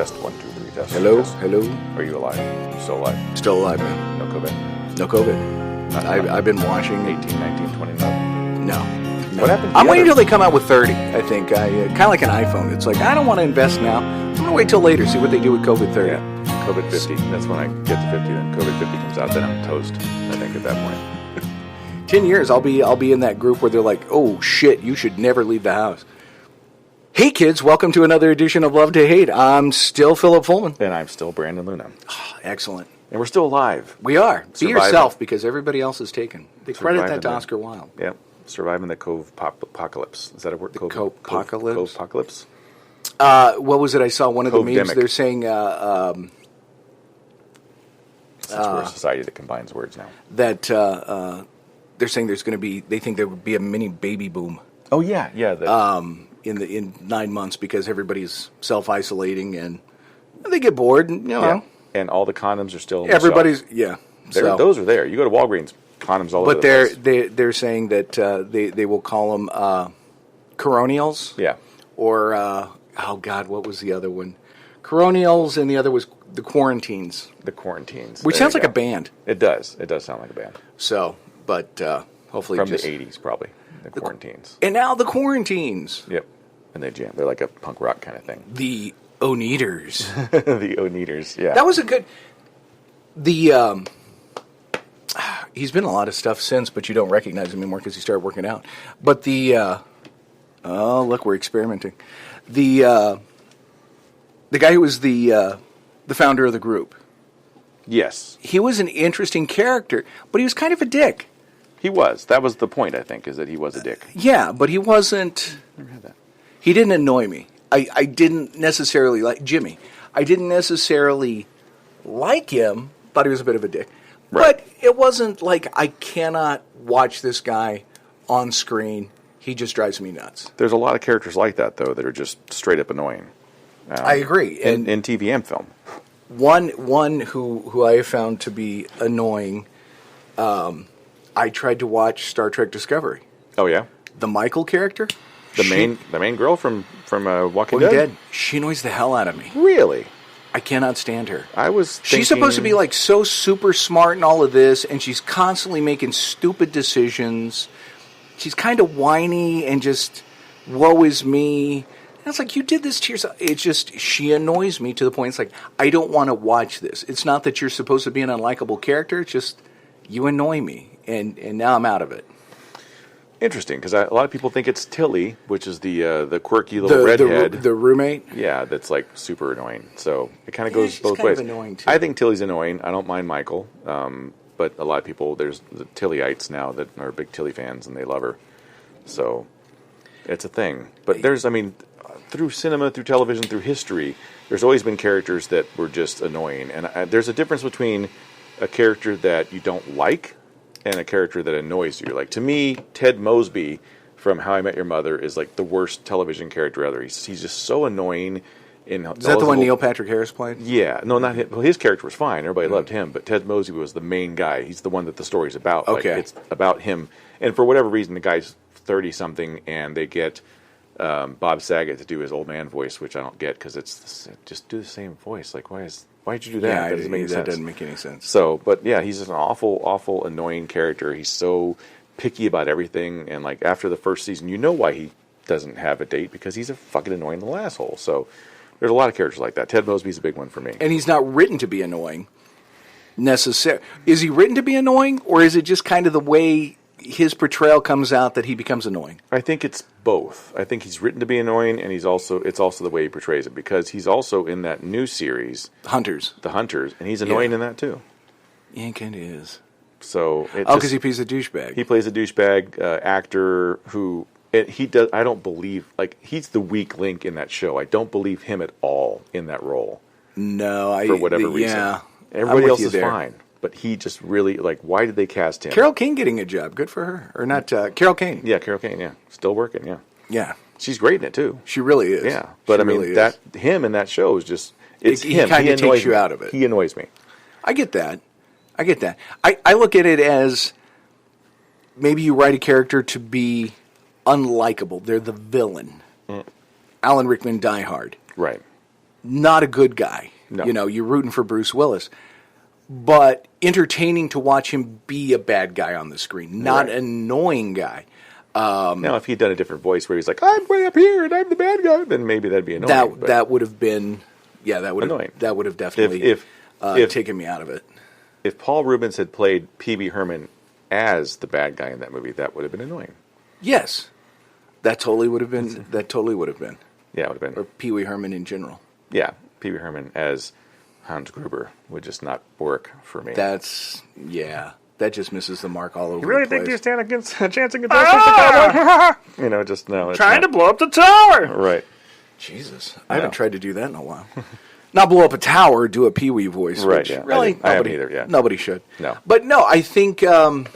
Test 1, 2, 3, test. Hello, test. hello. Are you alive? You still alive? Still alive, man. No COVID? No COVID. I've been watching. 18, 19, 20, no. No. What happened to I'm the waiting other- until they come out with 30, I think. Kind of like an iPhone. It's like, I don't want to invest now. I'm going to wait till later, see what they do with COVID 30. Yeah, COVID 50. That's when I get to 50. Then COVID 50 comes out. Then I'm toast, I think, at that point. 10 years, I'll be in that group where they're like, oh, shit, you should never leave the house. Hey, kids, welcome to another edition of Love to Hate. I'm still Philip Foreman. And I'm still Brandon Luna. Oh, excellent. And we're still alive. We are. Be Surviving. yourself, because everybody else is taken. They credit that Surviving to the- Oscar Wilde. Yep. Surviving the apocalypse. Is that a word? Cove-pocalypse? Cove-pocalypse? What was it I saw? One of the memes, Cove-demic. they're saying Since we're a society that combines words now. that they're saying there's going to be, they think there would be a mini baby boom Oh, yeah. Yeah. in 9 months because everybody's self-isolating and they get bored and, you know. yeah. And all the condoms are still on the Everybody's, shelf. yeah. They're- those are there. You go to Walgreens, condoms all over But the place. they're saying that they will call them coronials. Yeah. Or, oh God, what was the other one? Coronials, and the other was the quarantines. The quarantines. Which There sounds you like a go. band. It does. It does sound like a band. So, but hopefully From just... the 80s, probably. The quarantines. And now the quarantines. Yep. And they jam. They're like a punk rock kind of thing. The Oneaters. The Oneaters, yeah. That was a good... The... he's been in a lot of stuff since, but you don't recognize him anymore because he started working out. But the... oh, look, we're experimenting. The guy who was the founder of the group. Yes. He was an interesting character, but he was kind of a dick. He was. That was the point, I think, is that he was a dick. Yeah, but he wasn't... Never had that. He didn't annoy me. I didn't necessarily like Jimmy. I didn't necessarily like him. Thought he was a bit of a dick. Right. But it wasn't like I cannot watch this guy on screen. He just drives me nuts. There's a lot of characters like that, though, that are just straight up annoying. I agree. In TV and film. One who I have found to be annoying, I tried to watch Star Trek Discovery. Oh, yeah? The Michael character? The main girl from Walking Walking Dead? Dead. She annoys the hell out of me. Really? I cannot stand her. I was thinking... She's supposed to be like so super smart and all of this, and she's constantly making stupid decisions. She's kind of whiny and just, woe is me. And it's like, you did this to yourself. It's just, she annoys me to the point, it's like, I don't want to watch this. It's not that you're supposed to be an unlikable character, it's just, you annoy me. And now I'm out of it. Interesting, because a lot of people think it's Tilly, which is the quirky little redhead. The roommate? Yeah, that's like super annoying. So it kind of Yeah, goes she's both kind of ways. annoying, too. I think Tilly's annoying. I don't mind Michael, but a lot of people, there's the Tillyites now that are big Tilly fans and they love her. So it's a thing. But there's, I mean, through cinema, through television, through history, there's always been characters that were just annoying. And there's a difference between a character that you don't like and a character that annoys you. Like, to me, Ted Mosby from How I Met Your Mother is like the worst television character ever. He's just so annoying. Is that the one Neil Patrick Harris played? Yeah. No, not him. Well, his character was fine. Everybody loved him. But Ted Mosby was the main guy. He's the one that the story's about. Okay. Like, it's about him. And for whatever reason, the guy's 30-something, and they get Bob Saget to do his old man voice, which I don't get, because it's just do the same voice. Like, why'd you do that? Yeah, that doesn't make any sense. That doesn't make any sense. So, but yeah, he's just an awful, awful, annoying character. He's so picky about everything, and like after the first season, you know why he doesn't have a date, because he's a fucking annoying little asshole. So there's a lot of characters like that. Ted Mosby's a big one for me. And he's not written to be annoying, necessarily. Is he written to be annoying, or is it just kind of the way his portrayal comes out that he becomes annoying? I think it's both. I think he's written to be annoying, and it's also the way he portrays it, because he's also in that new series, Hunters. The Hunters, and he's annoying in that too. Yeah, he kind of is. So because he plays a douchebag. He plays a douchebag actor who he does. I don't believe, like, he's the weak link in that show. I don't believe him at all in that role. No, for whatever reason. Yeah, everybody else is fine, but he just really, like, why did they cast him? Carol Kane getting a job, good for her, or not? Carol Kane. Yeah, Carol Kane. Yeah, still working. Yeah, yeah, she's great in it too. She really is. Yeah, but she I mean really that him in that show is just it's he him. kind of takes you me. out of it. He annoys me. I get that. I look at it as maybe you write a character to be unlikable. They're the villain. Alan Rickman, Die Hard. Right. not a good guy. No. You know, you're rooting for Bruce Willis. But entertaining to watch him be a bad guy on the screen, not an annoying guy. Now, if he'd done a different voice where he's like, I'm way up here and I'm the bad guy, then maybe that'd be annoying. That would have been, that would annoying. That would have definitely if taken me out of it. If Paul Rubens had played Pee-wee Herman as the bad guy in that movie, that would have been annoying. Yes, that totally would have been. That totally would have been. Yeah, it would have been. Or Pee Wee Herman in general. Yeah, Pee-wee Herman as Hans Gruber would just not work for me. That just misses the mark all over the place. You really think you stand a chance against the cowboy? You know, just no. Trying to blow up the tower. Right. Jesus, I haven't tried to do that in a while. Not blow up a tower, do a Pee Wee voice. Right, which yeah. Really, I haven't either, yeah. Nobody should. No. But no, I think... Who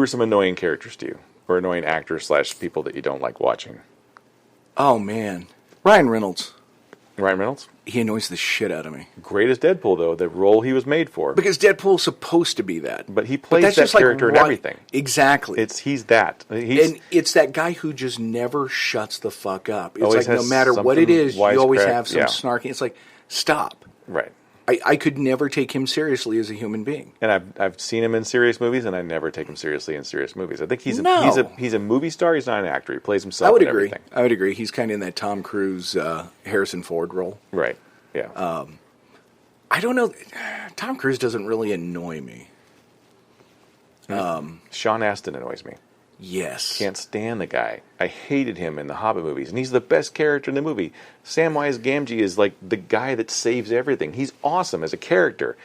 are some annoying characters to you? Or annoying actors / people that you don't like watching? Oh, man. Ryan Reynolds. Ryan Reynolds? He annoys the shit out of me. Great as Deadpool, though, the role he was made for. Because Deadpool's supposed to be that. But he plays that character in everything. Exactly. He's that. And it's that guy who just never shuts the fuck up. It's always like no matter what it is, you always have some snarky. It's like, stop. Right. I could never take him seriously as a human being. And I've seen him in serious movies, and I never take him seriously in serious movies. I think he's a movie star. He's not an actor. He plays himself. I Everything. would agree. He's kind of in that Tom Cruise, Harrison Ford role. Right. Yeah. I don't know. Tom Cruise doesn't really annoy me. Sean Astin annoys me. Yes. Can't stand the guy. I hated him in the Hobbit movies, and he's the best character in the movie. Samwise Gamgee is like the guy that saves everything. He's awesome as a character.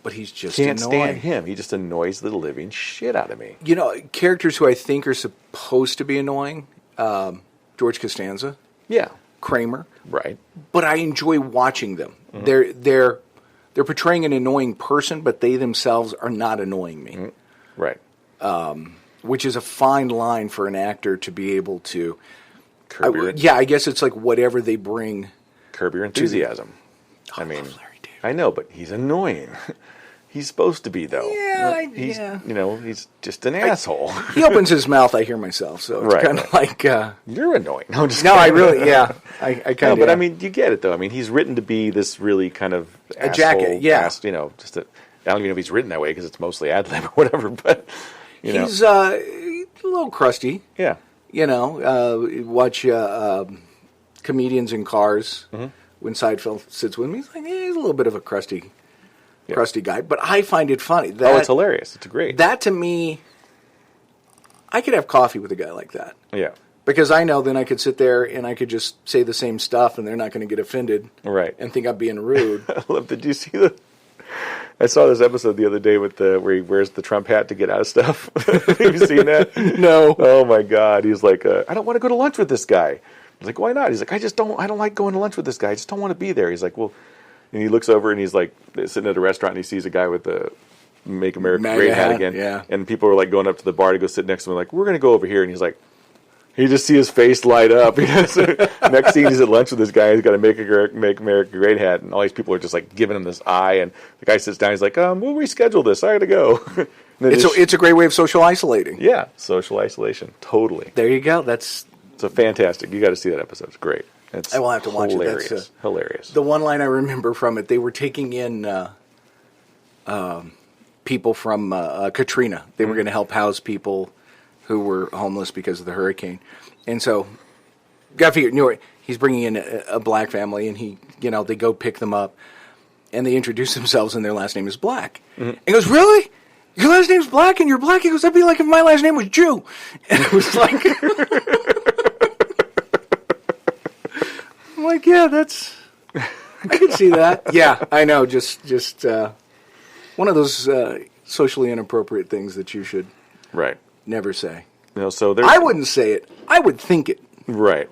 But he's just Can't annoying. stand him. He just annoys the living shit out of me. You know, characters who I think are supposed to be annoying, George Costanza. Yeah. Kramer. Right. But I enjoy watching them. Mm-hmm. They're portraying an annoying person, but they themselves are not annoying me. Mm-hmm. Right. Which is a fine line for an actor to be able to... I guess it's like whatever they bring... Curb Your Enthusiasm. I mean, I know, but he's annoying. He's supposed to be, though. He's just an asshole. He opens his mouth, I hear myself, so it's kind of like... You're annoying. No, I really, I kind of... but I mean, you get it, though. I mean, he's written to be this really kind of a jacket, I don't even know if he's written that way, because it's mostly ad-lib or whatever, but... He's a little crusty. Yeah. You know, watch comedians in cars when Seinfeld sits with me. He's like, he's a little bit of a crusty guy. But I find it funny. It's hilarious. It's great. That, to me, I could have coffee with a guy like that. Yeah. Because I know then I could sit there and I could just say the same stuff and they're not going to get offended. Right. And think I'm being rude. Did you see I saw this episode the other day with where he wears the Trump hat to get out of stuff. Have you seen that? No. Oh my God. He's like, I don't want to go to lunch with this guy. I was like, why not? He's like, I don't like going to lunch with this guy. I just don't want to be there. He's like, well, and he looks over and he's like sitting at a restaurant and he sees a guy with the Make America Great hat again. Yeah. And people are like going up to the bar to go sit next to him. Like, we're going to go over here. And he's like, you just see his face light up. Next scene, he's at lunch with this guy. He's got a Make America Great hat, and all these people are just like giving him this eye. And the guy sits down. He's like, "We'll reschedule this. I got to go." It's a great way of social isolating. Yeah, social isolation, totally. There you go. It's a fantastic. You got to see that episode. It's great. I will have to watch it. That's hilarious. The one line I remember from it, they were taking in people from Katrina. They were going to help house people who were homeless because of the hurricane. And so, got to figure, he's bringing in a black family, and they go pick them up, and they introduce themselves, and their last name is Black. Mm-hmm. And he goes, really? Your last name's Black, and you're Black? He goes, that'd be like if my last name was Jew. And it was like... I'm like, yeah, I can see that. Yeah, I know, just one of those socially inappropriate things that you should... Right. Never say. So I wouldn't say it. I would think it. Right.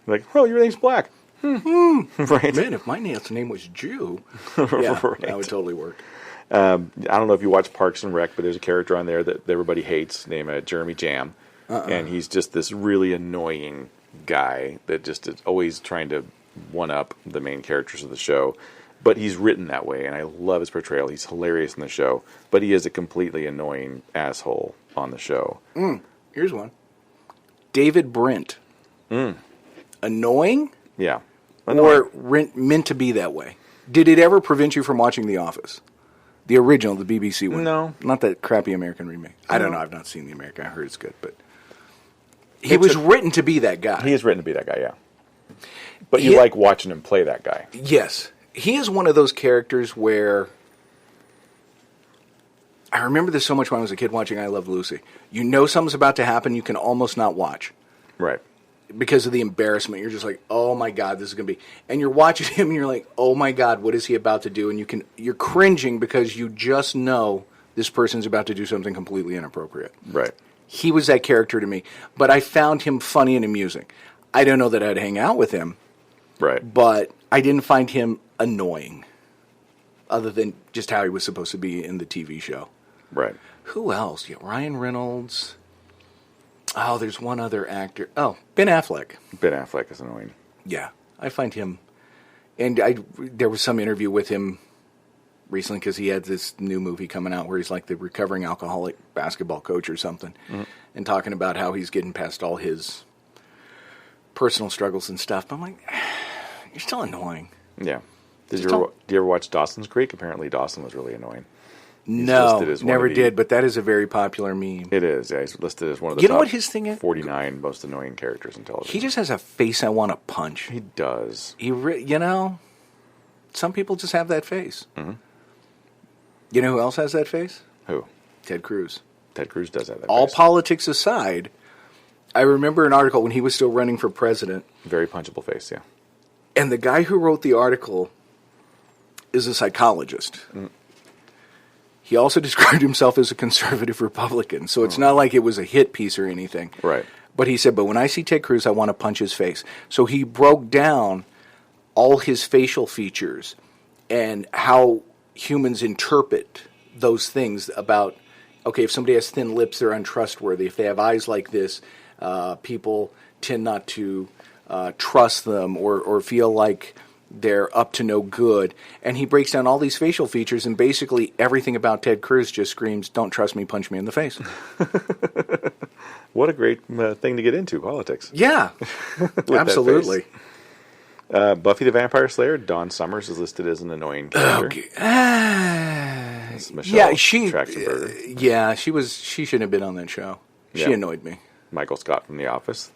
Like, oh, your name's Black. Right. Man, if my name was Jew, yeah, right. That would totally work. I don't know if you watch Parks and Rec, but there's a character on there that everybody hates named Jeremy Jam, and he's just this really annoying guy that just is always trying to one-up the main characters of the show. But he's written that way, and I love his portrayal. He's hilarious in the show, but he is a completely annoying asshole on the show. Here's one. David Brent. Annoying? Yeah. or meant to be that way? Did it ever prevent you from watching The Office? The original, the BBC one. No. Not that crappy American remake. I don't know. I've not seen the American. I heard it's good. But he was written to be that guy. He is written to be that guy, yeah. But you like watching him play that guy. Yes. He is one of those characters where... I remember this so much when I was a kid watching I Love Lucy. You know something's about to happen, you can almost not watch. Right. Because of the embarrassment. You're just like, oh my God, this is going to be... And you're watching him and you're like, oh my God, what is he about to do? And you're cringing because you just know this person's about to do something completely inappropriate. Right. He was that character to me. But I found him funny and amusing. I don't know that I'd hang out with him. Right. But I didn't find him annoying. Other than just how he was supposed to be in the TV show. Right. Who else? Yeah, Ryan Reynolds... Oh, there's one other actor. Oh, Ben Affleck. Ben Affleck is annoying. Yeah, I find him... And there was some interview with him recently because he had this new movie coming out where he's like the recovering alcoholic basketball coach or something. Mm-hmm. And talking about how he's getting past all his personal struggles and stuff. But I'm like, you're still annoying. Yeah. Do you ever watch Dawson's Creek? Apparently Dawson was really annoying. No, never did, but that is a very popular meme. It is, yeah. He's listed as one of the top what his thing is? 49 most annoying characters in television. He just has a face I want to punch. He does. Some people just have that face. Mm-hmm. You know who else has that face? Who? Ted Cruz. Ted Cruz does have that All face. politics aside, I remember an article when he was still running for president. Very punchable face, yeah. And the guy who wrote the article is a psychologist. Mm. He also described himself as a conservative Republican, so it's not like it was a hit piece or anything. Right. But he said, but when I see Ted Cruz, I want to punch his face. So he broke down all his facial features and how humans interpret those things about, okay, if somebody has thin lips, they're untrustworthy. If they have eyes like this, people tend not to trust them or feel like they're up to no good. And he breaks down all these facial features, and basically everything about Ted Cruz just screams, don't trust me, punch me in the face. What a great thing to get into, politics. Yeah, absolutely. Buffy the Vampire Slayer, Dawn Summers is listed as an annoying character. Okay. Michelle Trachtenberg. Yeah, she shouldn't have been on that show. She annoyed me. Michael Scott from The Office.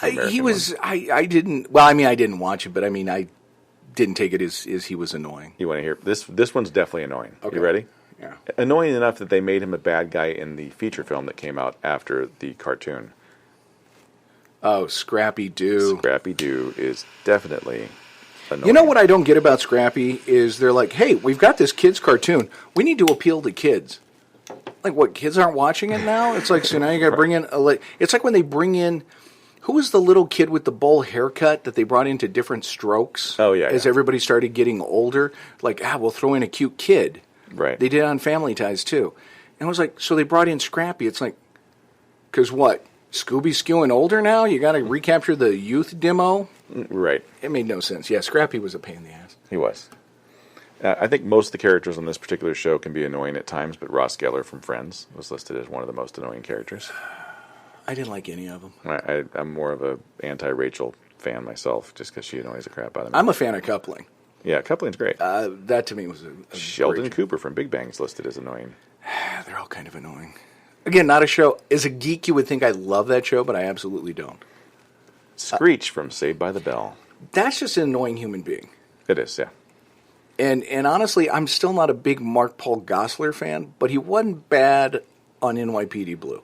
I didn't watch it, but I didn't take it as he was annoying. You want to hear this one's definitely annoying. Okay. You ready? Yeah. Annoying enough that they made him a bad guy in the feature film that came out after the cartoon. Oh, Scrappy Doo. Scrappy Doo is definitely annoying. You know what I don't get about Scrappy is they're like, hey, we've got this kids cartoon. We need to appeal to kids. Like, what, kids aren't watching it now? It's like, so now you got to bring in it's like when they bring in, who was the little kid with the bowl haircut that they brought into different strokes? Oh, yeah. As everybody started getting older. Like, we'll throw in a cute kid. Right. They did it on Family Ties, too. And it was like, so they brought in Scrappy. It's like, because what? Scooby's skewing older now? You got to recapture the youth demo? Right. It made no sense. Yeah, Scrappy was a pain in the ass. He was. I think most of the characters on this particular show can be annoying at times, but Ross Geller from Friends was listed as one of the most annoying characters. I didn't like any of them. I'm more of a anti-Rachel fan myself, just because she annoys the crap out of me. I'm a fan of Coupling. Yeah, Coupling's great. That to me was a Sheldon Cooper from Big Bang is listed as annoying. They're all kind of annoying. Again, not a show. As a geek, you would think I love that show, but I absolutely don't. Screech from Saved by the Bell. That's just an annoying human being. It is, yeah. And honestly, I'm still not a big Mark Paul Gosselaar fan, but he wasn't bad on NYPD Blue.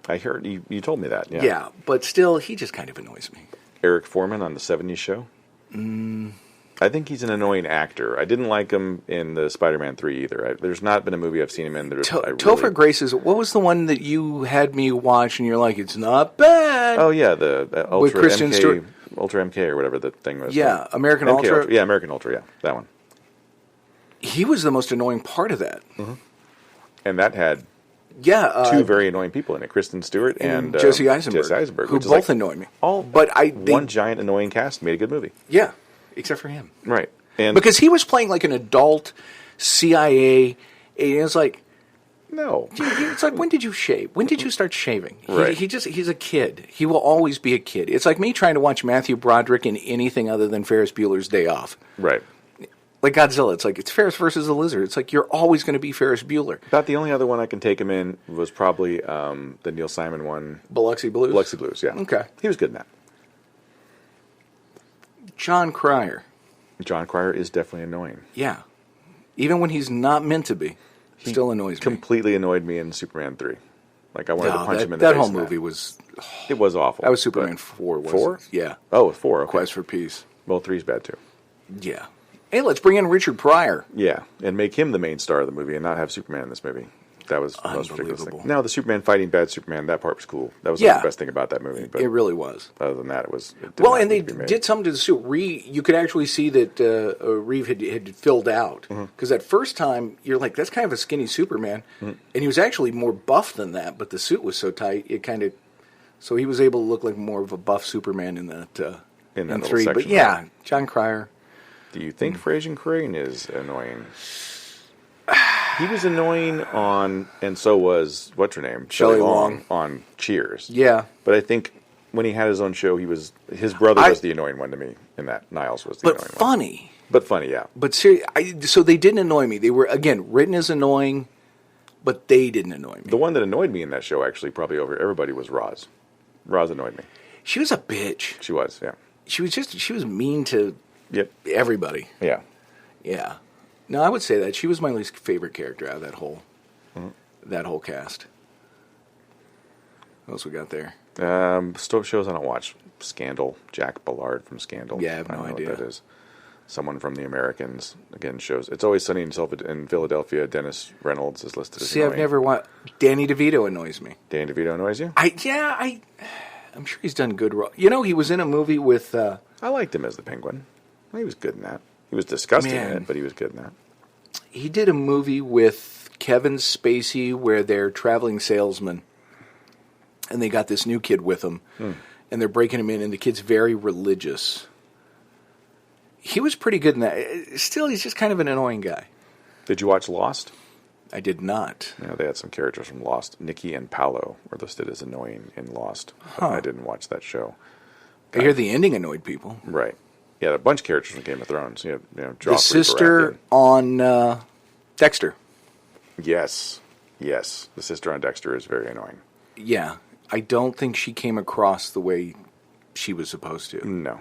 I heard you told me that. Yeah. Yeah, but still, he just kind of annoys me. Eric Foreman on the 70s show. I think he's an annoying actor. I didn't like him in the Spider-Man 3 either. There's not been a movie I've seen him in that Topher Grace what was the one that you had me watch and you're like, it's not bad? Oh, yeah, the Ultra with Kristen MK, Stewart. Ultra MK or whatever the thing was. Yeah, American Ultra. Yeah, American Ultra, yeah, that one. He was the most annoying part of that. Mm-hmm. And that had two very annoying people in it, Kristen Stewart and Jesse Eisenberg, who both annoy me. One giant annoying cast made a good movie. Yeah, except for him. Right. And because he was playing like an adult CIA, and it was like, No. It's like, when did you shave? When did you start shaving? Right. He's a kid. He will always be a kid. It's like me trying to watch Matthew Broderick in anything other than Ferris Bueller's Day Off. Right. Like Godzilla, it's like, it's Ferris versus the Lizard. It's like, you're always going to be Ferris Bueller. About the only other one I can take him in was probably the Neil Simon one. Biloxi Blues? Biloxi Blues, yeah. Okay. He was good in that. Jon Cryer. Jon Cryer is definitely annoying. Yeah. Even when he's not meant to be, he still annoys me. Completely annoyed me in Superman 3. Like, I wanted to punch him in the face. That whole movie was... It was awful. That was Superman 4, wasn't 4? it? Yeah. Oh, 4, okay. Quest for Peace. Well, 3's bad, too. Yeah. Hey, let's bring in Richard Pryor. Yeah, and make him the main star of the movie and not have Superman in this movie. That was the most ridiculous thing. Now, the Superman fighting bad Superman, that part was cool. That was the best thing about that movie. But it really was. Other than that, it was... Well, and they did something to the suit. You could actually see that Reeve had filled out. Because that first time, you're like, that's kind of a skinny Superman. And he was actually more buff than that, but the suit was so tight, it kind of... So he was able to look like more of a buff Superman in that in 3. But yeah, Jon Cryer. Do you think Frasier Crane is annoying? He was annoying on, and so was, what's her name? Shelley Long. On Cheers. Yeah. But I think when he had his own show, his brother was the annoying one to me in that. Niles was the annoying one. But funny, yeah. But seriously, so they didn't annoy me. They were, again, written as annoying, but they didn't annoy me. The one that annoyed me in that show, actually, probably over everybody, was Roz. Roz annoyed me. She was a bitch. She was, yeah. She was mean to everybody. Yeah. Yeah. No, I would say that. She was my least favorite character out of that whole cast. What else we got there? Shows I don't watch. Scandal. Jack Ballard from Scandal. Yeah, I have no idea. What that is. Someone from The Americans. Again, shows. It's Always Sunny in Philadelphia. Dennis Reynolds is listed as annoying. I've never watched... Danny DeVito annoys me. Danny DeVito annoys you? I'm sure he's done good roles. You know, he was in a movie with... I liked him as the Penguin. He was good in that. He was disgusting in it, but he was good in that. He did a movie with Kevin Spacey where they're traveling salesmen, and they got this new kid with them, and they're breaking him in, and the kid's very religious. He was pretty good in that. Still, he's just kind of an annoying guy. Did you watch Lost? I did not. Yeah, they had some characters from Lost. Nikki and Paolo were listed as annoying in Lost. I didn't watch that show. I hear the ending annoyed people. Right. Yeah, a bunch of characters from Game of Thrones. Joffrey the sister Baratheon. on Dexter. Yes. The sister on Dexter is very annoying. Yeah. I don't think she came across the way she was supposed to. No.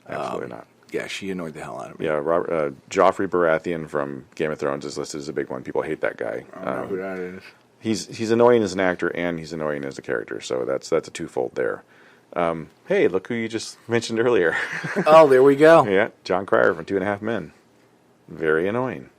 Absolutely not. Yeah, she annoyed the hell out of me. Yeah, Joffrey Baratheon from Game of Thrones is listed as a big one. People hate that guy. I don't know who that is. He's annoying as an actor, and he's annoying as a character, so that's a twofold there. Hey, look who you just mentioned earlier. Oh, there we go. Yeah, Jon Cryer from 2.5 Men. Very annoying.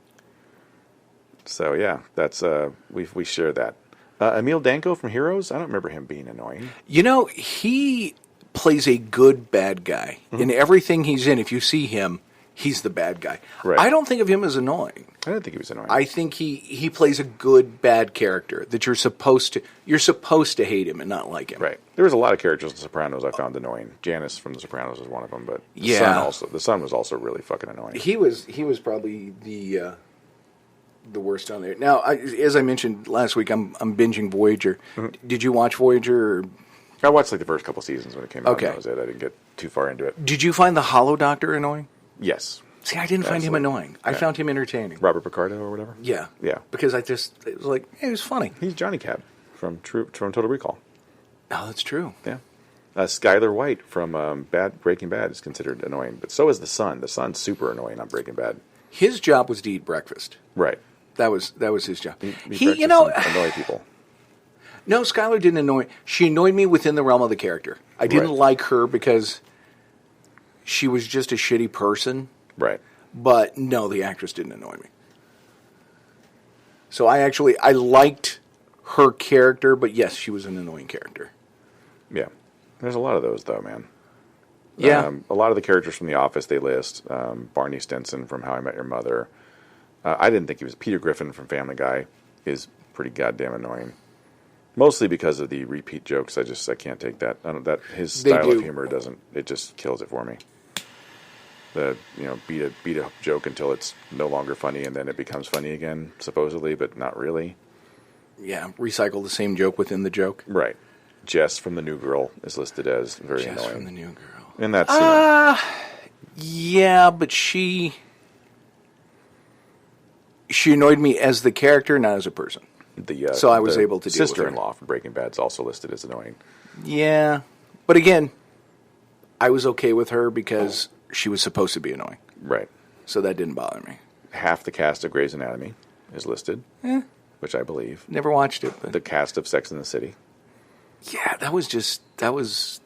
So yeah, that's we share that. Emil Danko from Heroes. I don't remember him being annoying. You know, he plays a good bad guy in everything he's in. If you see him, he's the bad guy. Right. I don't think of him as annoying. I didn't think he was annoying. I think he plays a good bad character that you're supposed to hate him and not like him. Right. There was a lot of characters in The Sopranos I found annoying. Janice from The Sopranos was one of them, but the son was also really fucking annoying. He was probably the worst on there. Now, as I mentioned last week, I'm binging Voyager. Did you watch Voyager? I watched like the first couple seasons when it came out. Okay. That was it. I didn't get too far into it. Did you find the Hollow Doctor annoying? Yes. See, I didn't find him annoying. I found him entertaining. Robert Picardo or whatever? Yeah. Yeah. Because it was like, hey, he was funny. He's Johnny Cab from Total Recall. Oh, that's true. Yeah. Skylar White from Breaking Bad is considered annoying, but so is the son. The son's super annoying on Breaking Bad. His job was to eat breakfast. Right. That was his job. Annoy people. No, Skylar didn't annoy. She annoyed me within the realm of the character. I didn't like her because she was just a shitty person. Right. But no, the actress didn't annoy me. So I liked her character, but yes, she was an annoying character. Yeah. There's a lot of those, though, man. Yeah. A lot of the characters from The Office they list. Barney Stinson from How I Met Your Mother. I didn't think he was. Peter Griffin from Family Guy is pretty goddamn annoying. Mostly because of the repeat jokes. I can't take that. His style of humor it just kills it for me. Beat a joke until it's no longer funny, and then it becomes funny again, supposedly, but not really. recycle the same joke within the joke. Right. Jess from The New Girl is listed as very Jess annoying. from The New Girl. And that's... Yeah, but she annoyed me as the character, not as a person. So I was able to deal with her. Sister-in-law from Breaking Bad is also listed as annoying. Yeah. But again, I was okay with her because she was supposed to be annoying. Right. So that didn't bother me. Half the cast of Grey's Anatomy is listed, which I believe. Never watched it. But The cast of Sex and the City. yeah, that was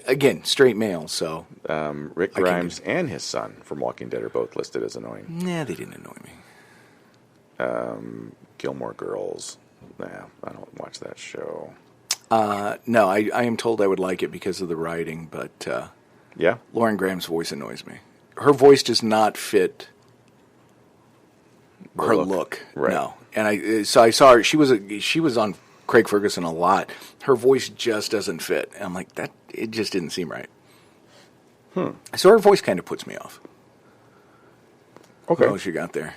again, straight male, so. Rick Grimes and his son from Walking Dead are both listed as annoying. Nah, they didn't annoy me. Gilmore Girls. Nah, I don't watch that show. No, I am told I would like it because of the writing, but Yeah? Lauren Graham's voice annoys me. Her voice does not fit her look. Right. No, and I saw her. She was on Craig Ferguson a lot. Her voice just doesn't fit. And I'm like, that it just didn't seem right. So her voice kind of puts me off. Okay. What else you got there?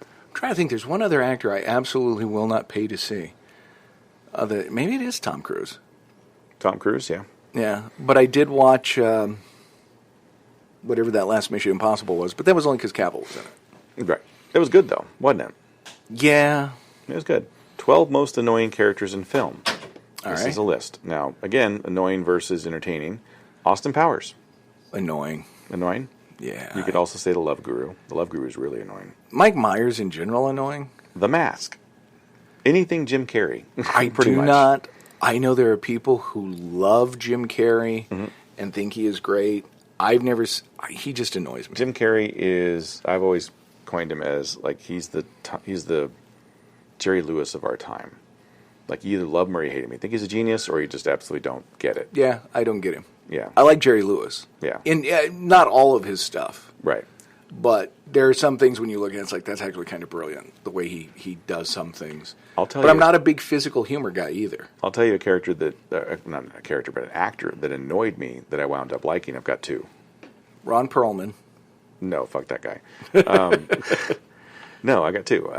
I'm trying to think. There's one other actor I absolutely will not pay to see. Maybe it is Tom Cruise. Tom Cruise, yeah. Yeah, but I did watch whatever that last Mission Impossible was, but that was only because Cavill was in it. Right. It was good, though, wasn't it? Yeah. It was good. 12 most annoying characters in film. This right. is a list. Now, again, annoying versus entertaining. Austin Powers. Annoying. Annoying? Yeah. You could also say The Love Guru. The Love Guru is really annoying. Mike Myers in general annoying. The Mask. Anything Jim Carrey. I Pretty do much. not. I know there are people who love Jim Carrey and think he is great. I've never. He just annoys me. Jim Carrey is. I've always coined him as like he's the Jerry Lewis of our time. Like you either love him or you hate him. You think he's a genius or you just absolutely don't get it. Yeah, I don't get him. Yeah. I like Jerry Lewis. Yeah. In not all of his stuff. Right. But there are some things when you look at it, it's like, that's actually kind of brilliant, the way he does some things. But I'm not a big physical humor guy either. I'll tell you a character that, not a character, but an actor that annoyed me that I wound up liking. I've got two. Ron Perlman. No, fuck that guy. No, I got two.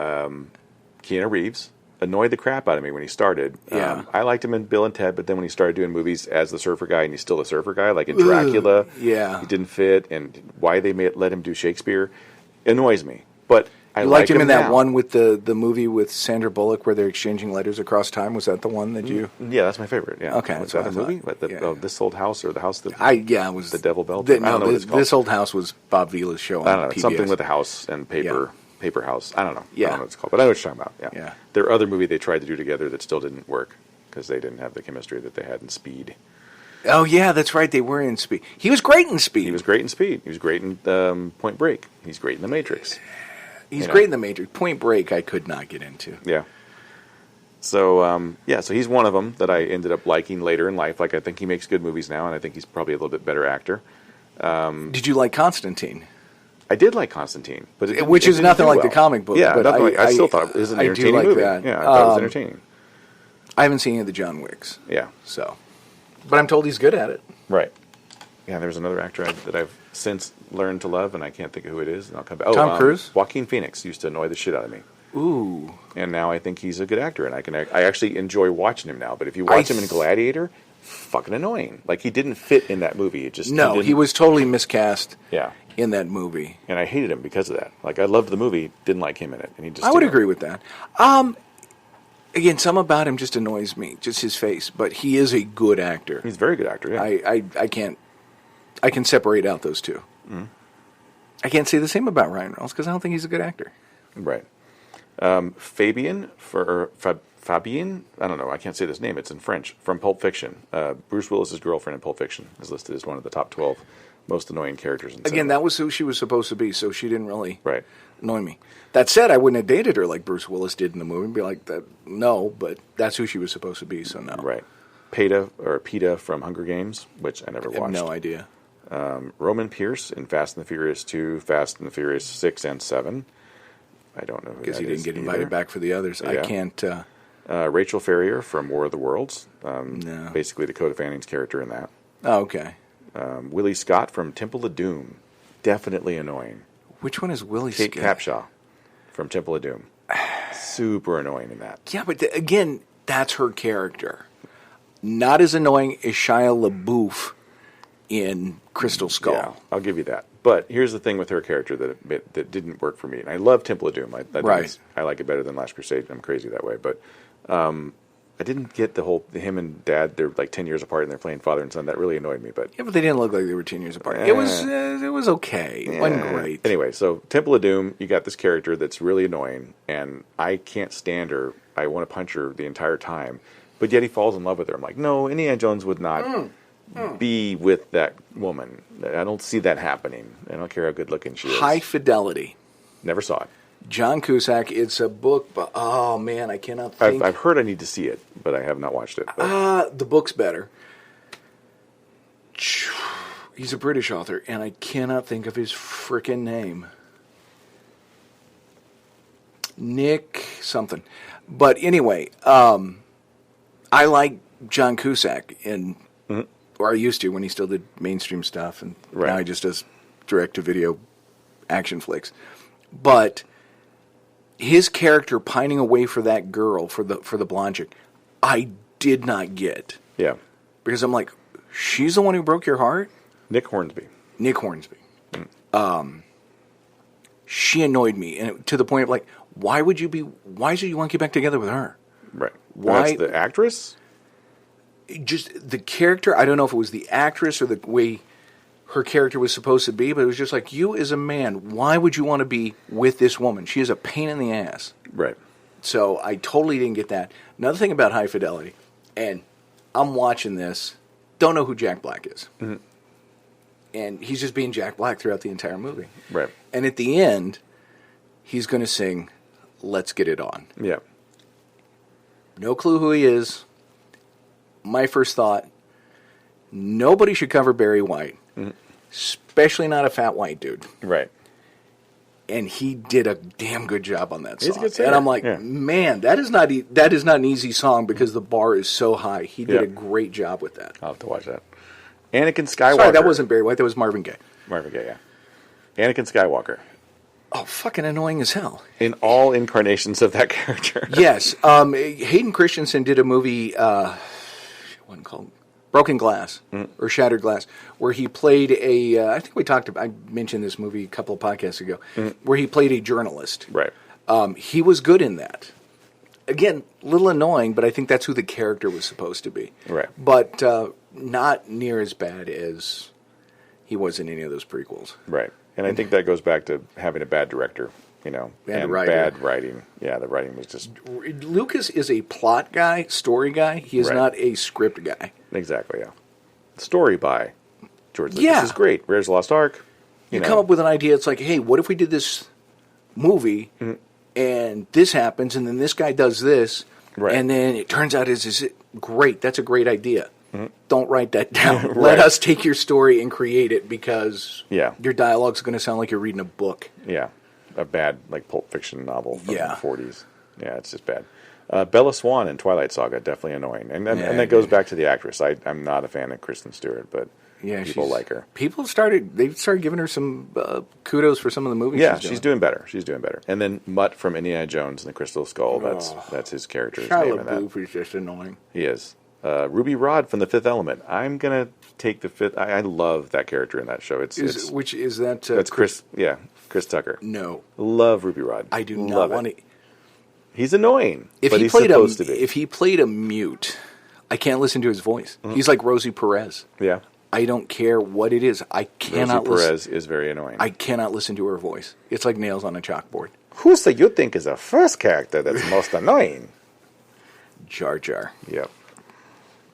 Keanu Reeves annoyed the crap out of me when he started. Yeah. I liked him in Bill and Ted, but then when he started doing movies as the surfer guy, and he's still a surfer guy, like in Dracula, yeah. he didn't fit, and why they let him do Shakespeare annoys me. But I You liked him in that now. one with the movie with Sandra Bullock where they're exchanging letters across time? Was that the one that you... Yeah, that's my favorite. Yeah. Okay, What's that's that what I movie? thought. What, Yeah. This Old House or the house that... it was... The Devil Belt? No, I don't know what it's called. This Old House was Bob Vila's show on I don't know. PBS. It's something with a house and paper house. I don't know. Yeah. I don't know what it's called. But I know what you're talking about. Yeah. Yeah. There are other movie they tried to do together that still didn't work because they didn't have the chemistry that they had in Speed. Oh, yeah, that's right. They were in Speed. He was great in Speed. He was great in Speed. He was great in Point Break. He's great in The Matrix. He's great in The Matrix. Point Break I could not get into. Yeah. So, so he's one of them that I ended up liking later in life. Like, I think he makes good movies now, and I think he's probably a little bit better actor. Did you like Constantine? I did like Constantine, but Which is didn't nothing do like well. the comic book. Yeah, but nothing like, I still thought it was an I do entertaining like movie. that. Yeah, I thought it was entertaining. I haven't seen any of the John Wicks. Yeah. So, but I'm told he's good at it. Right. Yeah, there's another actor that I've since learned to love, and I can't think of who it is. And I'll come back. Tom Cruise? Joaquin Phoenix used to annoy the shit out of me. Ooh. And now I think he's a good actor, and I actually enjoy watching him now. But if you watch him in Gladiator, fucking annoying. Like, he didn't fit in that movie. He was totally miscast. Yeah. In that movie, and I hated him because of that. Like, I loved the movie, didn't like him in it, and he just. I would agree with that. Again, some about him just annoys me, just his face. But he is a good actor. He's a very good actor. Yeah. I can't. I can separate out those two. Mm. I can't say the same about Ryan Reynolds because I don't think he's a good actor. Right. Fabien. I don't know. I can't say this name. It's in French. From Pulp Fiction. Bruce Willis's girlfriend in Pulp Fiction is listed as one of the top 12 most annoying characters in cinema. Again, that was who she was supposed to be, so she didn't really annoy me. That said, I wouldn't have dated her like Bruce Willis did in the movie and be like, no, but that's who she was supposed to be, so no. Right. PETA from Hunger Games, which I never watched. I have no idea. Roman Pierce in Fast and the Furious 2, Fast and the Furious 6 and 7. I don't know who that is. Because he didn't get invited back for the others. Yeah. I can't... Rachel Ferrier from War of the Worlds. No. Basically Dakota Fanning's character in that. Oh, okay. Willie Scott from Temple of Doom. Definitely annoying. Which one is Willie Kate Scott? Capshaw from Temple of Doom. super annoying in that. Yeah, but again, that's her character. Not as annoying as Shia LaBeouf in Crystal Skull. Yeah, I'll give you that. But here's the thing with her character that didn't work for me. And I love Temple of Doom. I like it better than Last Crusade. I'm crazy that way. But I didn't get him and Dad, they're like 10 years apart and they're playing father and son. That really annoyed me. But yeah, but they didn't look like they were 10 years apart. It was okay. It wasn't great. Anyway, so Temple of Doom, you got this character that's really annoying, and I can't stand her. I want to punch her the entire time. But yet he falls in love with her. I'm like, no, Indiana Jones would not be with that woman. I don't see that happening. I don't care how good looking she is. High Fidelity. Never saw it. Jon Cusack. It's a book, but oh man, I cannot think. I've heard I need to see it, but I have not watched it. The book's better. He's a British author, and I cannot think of his frickin' name. Nick something. But anyway, I like Jon Cusack, or I used to when he still did mainstream stuff, and now he just does direct-to-video action flicks. But his character pining away for that girl, for the blonde chick, I did not get. Yeah. Because I'm like, she's the one who broke your heart? Nick Hornsby. She annoyed me, and to the point of like, why should you want to get back together with her? Right. Why? That's the actress? Just the character. I don't know if it was the actress or the way her character was supposed to be, but it was just like, you as a man, why would you want to be with this woman? She is a pain in the ass. Right. So I totally didn't get that. Another thing about High Fidelity, and I'm watching this, don't know who Jack Black is. Mm-hmm. And he's just being Jack Black throughout the entire movie. Right. And at the end, he's going to sing Let's Get It On. Yeah. No clue who he is. My first thought, nobody should cover Barry White, especially not a fat white dude. Right. And he did a damn good job on that song. He's a good singer. And I'm like, man, that is not an easy song because the bar is so high. He did a great job with that. I'll have to watch that. Anakin Skywalker. Sorry, that wasn't Barry White. That was Marvin Gaye. Marvin Gaye, yeah. Anakin Skywalker. Oh, fucking annoying as hell. In all incarnations of that character. Yes. Hayden Christensen did a movie, what's it called? Broken Glass, or Shattered Glass, where he played I mentioned this movie a couple of podcasts ago, where he played a journalist. Right. He was good in that. Again, a little annoying, but I think that's who the character was supposed to be. Right. But not near as bad as he was in any of those prequels. Right. And I think that goes back to having a bad director, and bad writing. Yeah, the writing was just... Lucas is a plot guy, story guy. He is not a script guy. Exactly, yeah. Story by George Lucas is great. Raiders of the Lost Ark. You come up with an idea. It's like, hey, what if we did this movie and this happens and then this guy does this and then it turns out is it great. That's a great idea. Don't write that down. Let us take your story and create it because your dialogue's going to sound like you're reading a book. Yeah, a bad like Pulp Fiction novel from the 40s. Yeah, it's just bad. Bella Swan in Twilight Saga, definitely annoying. And that goes back to the actress. I'm not a fan of Kristen Stewart, but people like her. People started giving her some kudos for some of the movies she's doing better. She's doing better. And then Mutt from Indiana Jones and the Crystal Skull, that's his character's name in that. Shia LaBeouf is just annoying. He is. Ruby Rod from The Fifth Element. I'm going to take the fifth. I love that character in that show. Which is that? That's Chris Tucker. No. Love Ruby Rod. I do not want to. He's annoying, but he's supposed to be. If he played a mute, I can't listen to his voice. He's like Rosie Perez. Yeah. I don't care what it is. I cannot Rosie Perez is very annoying. I cannot listen to her voice. It's like nails on a chalkboard. Who do you think is the first character that's most annoying? Jar Jar. Yep.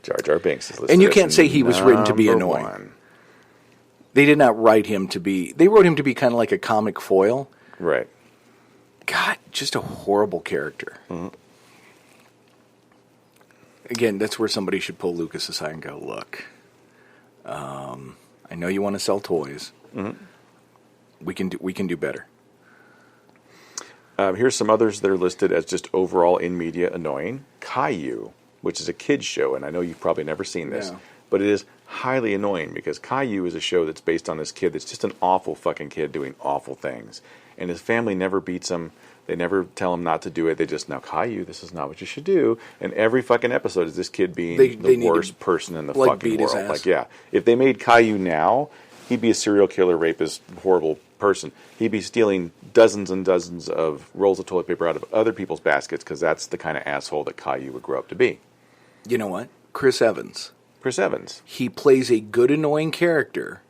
Jar Jar Binks is listed. And you can't say he was written to be annoying. They did not write him to be... They wrote him to be kind of like a comic foil. Right. God, just a horrible character. Again, that's where somebody should pull Lucas aside and go, look, I know you want to sell toys. We can do better. Here's some others that are listed as just overall in media annoying. Caillou, which is a kid's show, and I know you've probably never seen this, but it is highly annoying because Caillou is a show that's based on this kid that's just an awful fucking kid doing awful things. And his family never beats him. They never tell him not to do it. They just, now, Caillou, this is not what you should do. And every fucking episode is this kid being the worst person in the fucking world. Like, yeah. If they made Caillou now, he'd be a serial killer, rapist, horrible person. He'd be stealing dozens and dozens of rolls of toilet paper out of other people's baskets because that's the kind of asshole that Caillou would grow up to be. You know what? Chris Evans. Chris Evans. He plays a good, annoying character,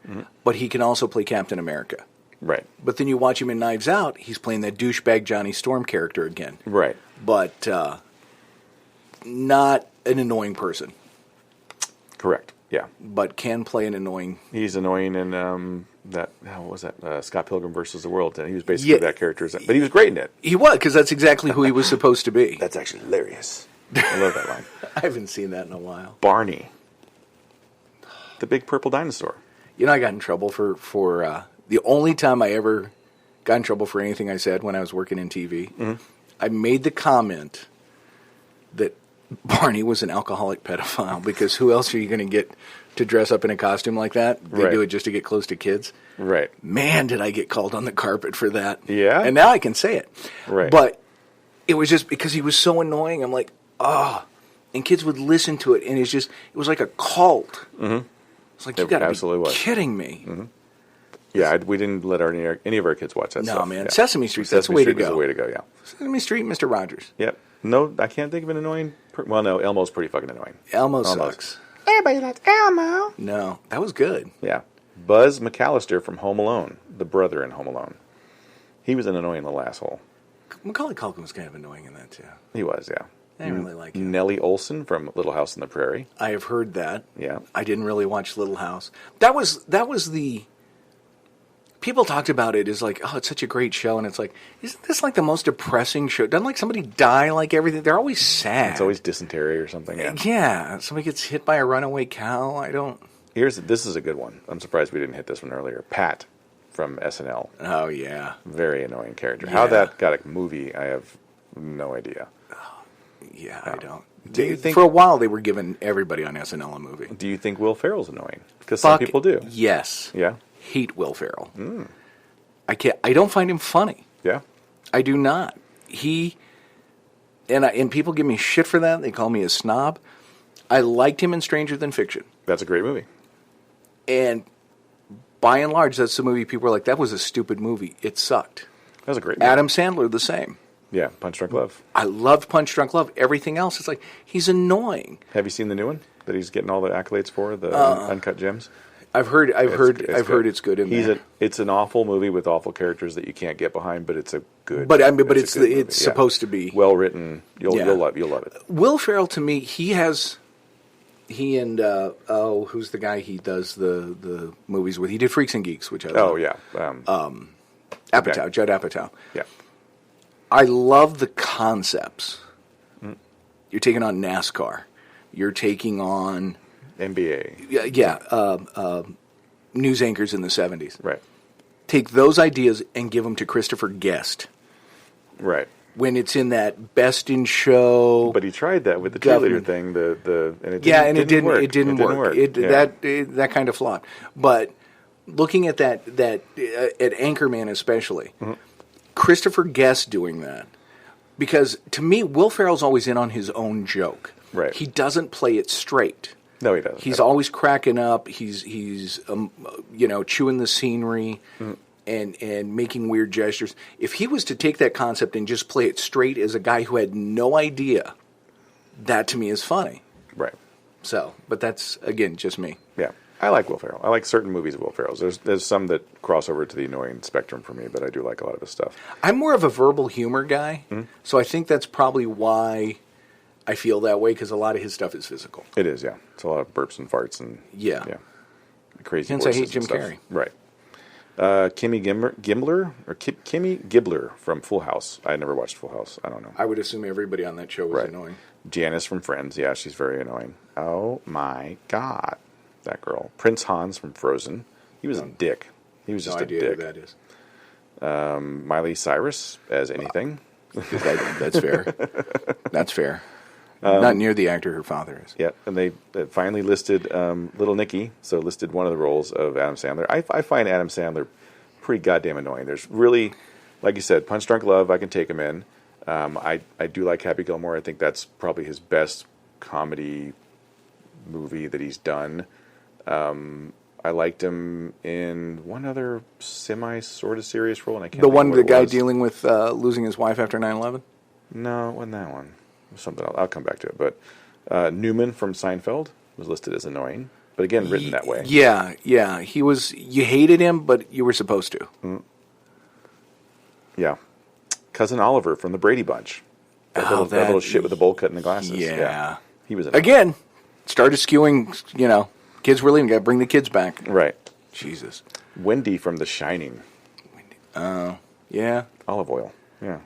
but he can also play Captain America. Right. But then you watch him in Knives Out, he's playing that douchebag Johnny Storm character again. Right. But not an annoying person. Correct. Yeah. But can play an annoying... He's annoying in that... How was that? Scott Pilgrim versus the World. He was basically that character. But he was great in it. He was, because that's exactly who he was supposed to be. That's actually hilarious. I love that line. I haven't seen that in a while. Barney. The big purple dinosaur. You know, I got in trouble for the only time I ever got in trouble for anything I said when I was working in TV. I made the comment that Barney was an alcoholic pedophile because who else are you going to get to dress up in a costume like that? They do it just to get close to kids. Right. Man, did I get called on the carpet for that. Yeah. And now I can say it. Right. But it was just because he was so annoying. I'm like, and kids would listen to it, and it was like a cult. It's like, you got to be kidding me. Yeah, we didn't let any of our kids watch that stuff. No, man. Yeah. Sesame Street, that's the way to go. That's the way to go, yeah. Sesame Street, Mr. Rogers. Yep. No, I can't think of an annoying... Well, no, Elmo's pretty fucking annoying. Elmo sucks. Everybody likes Elmo. No, that was good. Yeah. Buzz Mcalister from Home Alone, the brother in Home Alone. He was an annoying little asshole. Macaulay Culkin was kind of annoying in that, too. He was, yeah. I didn't really like him. Nellie Olson from Little House on the Prairie. I have heard that. Yeah. I didn't really watch Little House. That was the... People talked about it as like, oh, it's such a great show. And it's like, isn't this like the most depressing show? Doesn't like somebody die like everything? They're always sad. It's always dysentery or something. Yeah. Somebody gets hit by a runaway cow. I don't... This is a good one. I'm surprised we didn't hit this one earlier. Pat from SNL. Oh, yeah. Very annoying character. Yeah. How that got a movie, I have no idea. Yeah, I don't. Do you think... For a while, they were giving everybody on SNL a movie. Do you think Will Ferrell's annoying? Because some people do. Yes. Yeah? Hate Will Ferrell. I don't find him funny. Yeah? I do not. And people give me shit for that. They call me a snob. I liked him in Stranger Than Fiction. That's a great movie. And by and large, that's the movie people were like, that was a stupid movie. It sucked. That was a great movie. Adam Sandler, the same. Yeah, Punch Drunk Love. I loved Punch Drunk Love. Everything else, it's like, he's annoying. Have you seen the new one that he's getting all the accolades for, the Uncut Gems? I've heard it's good in there. It's an awful movie with awful characters that you can't get behind, but it's a good. But it's supposed to be well written. You'll love it. Will Ferrell, to me, he and who's the guy he does the movies with? He did Freaks and Geeks, which I love. Oh yeah, Apatow, Judd Apatow. Yeah, I love the concepts. You're taking on NASCAR. You're taking on NBA. News anchors in the 70s. Right. Take those ideas and give them to Christopher Guest. Right. When it's in that Best in Show. But he tried that with the cheerleader thing. And it didn't work. That kind of flopped. But looking at that at Anchorman especially, Christopher Guest doing that, because to me, Will Ferrell's always in on his own joke. Right. He doesn't play it straight. No, he doesn't. He's always cracking up. He's chewing the scenery and making weird gestures. If he was to take that concept and just play it straight as a guy who had no idea, that to me is funny. Right. So, but that's, again, just me. Yeah. I like Will Ferrell. I like certain movies of Will Ferrell's. There's some that cross over to the annoying spectrum for me, but I do like a lot of his stuff. I'm more of a verbal humor guy, so I think that's probably why I feel that way, because a lot of his stuff is physical. It is, yeah. It's a lot of burps and farts and crazy hence voices. I hate Jim Carrey. Right. Kimmy Gibbler from Full House. I never watched Full House. I don't know. I would assume everybody on that show was annoying. Janice from Friends. Yeah, she's very annoying. Oh my God, that girl. Prince Hans from Frozen. He was a dick. He was just a dick. No idea who that is. Miley Cyrus as anything. That's fair. That's fair. Not near the actor her father is. Yeah, and they finally listed Little Nicky, so listed one of the roles of Adam Sandler. I find Adam Sandler pretty goddamn annoying. There's really, like you said, Punch Drunk Love, I can take him in. I do like Happy Gilmore. I think that's probably his best comedy movie that he's done. I liked him in one other sort of serious role, and I can't think The guy was. dealing with losing his wife after 9/11? No, it wasn't that one. It was something else. I'll come back to it. But Newman from Seinfeld was listed as annoying, but again, written that way. Yeah. He was. You hated him, but you were supposed to. Yeah. Cousin Oliver from the Brady Bunch. That little shit with the bowl cut and the glasses. Yeah. He was annoying. Again, started skewing, kids were leaving. Got to bring the kids back. Right. Jesus. Wendy from The Shining. Yeah. Olive oil. Yeah.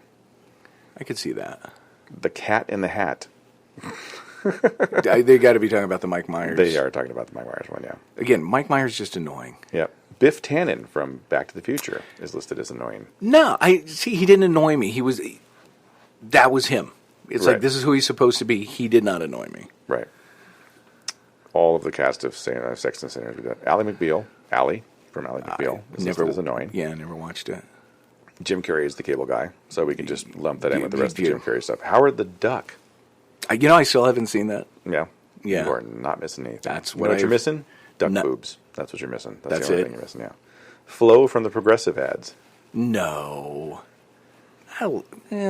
I could see that. The Cat in the Hat. They got to be talking about the Mike Myers. They are talking about the Mike Myers one, yeah. Again, Mike Myers is just annoying. Yep. Biff Tannen from Back to the Future is listed as annoying. No, he didn't annoy me. That was him. It's Right. like, this is who he's supposed to be. He did not annoy me. Right. All of the cast of Sex and the City. Ally McBeal. Allie from Ally McBeal is listed as annoying. Yeah, I never watched it. Jim Carrey is the cable guy, so we can just lump that in with the rest of Jim Carrey stuff. Howard the Duck. I still haven't seen that. Yeah. Yeah. You are not missing anything. That's what you're missing? Duck No. boobs. That's what you're missing. That's the only it. thing you're missing, yeah. Flo from the Progressive ads. No.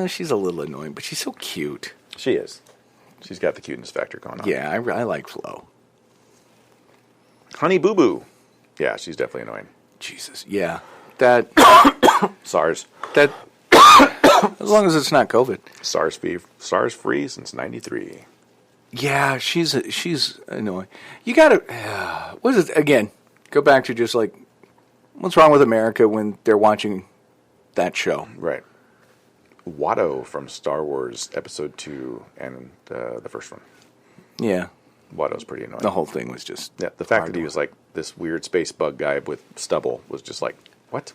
She's a little annoying, but she's so cute. She is. She's got the cuteness factor going on. Yeah, I like Flo. Honey Boo Boo. Yeah, she's definitely annoying. Jesus. Yeah. That. SARS. That. As long as it's not COVID. SARS free since '93. Yeah, she's annoying. You gotta. What is it again? Go back to just like, what's wrong with America when they're watching that show? Right. Watto from Star Wars Episode 2 and the first one. Yeah. Watto's pretty annoying. The whole thing was just. Yeah, the fact that he was like this weird space bug guy with stubble was just like, what?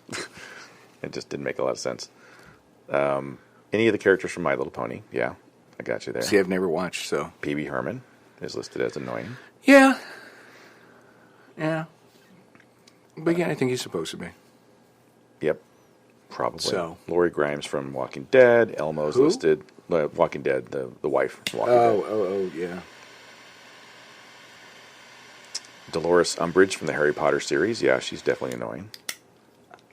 It just didn't make a lot of sense. Any of the characters from My Little Pony, yeah, I got you there. See, I've never watched, so. Pee-wee Herman is listed as annoying. Yeah. Yeah. But yeah, I think he's supposed to be. Yep, probably. So. Lori Grimes from Walking Dead. Elmo's listed. Walking Dead, the wife from Walking Dead. Oh, yeah. Dolores Umbridge from the Harry Potter series. Yeah, she's definitely annoying.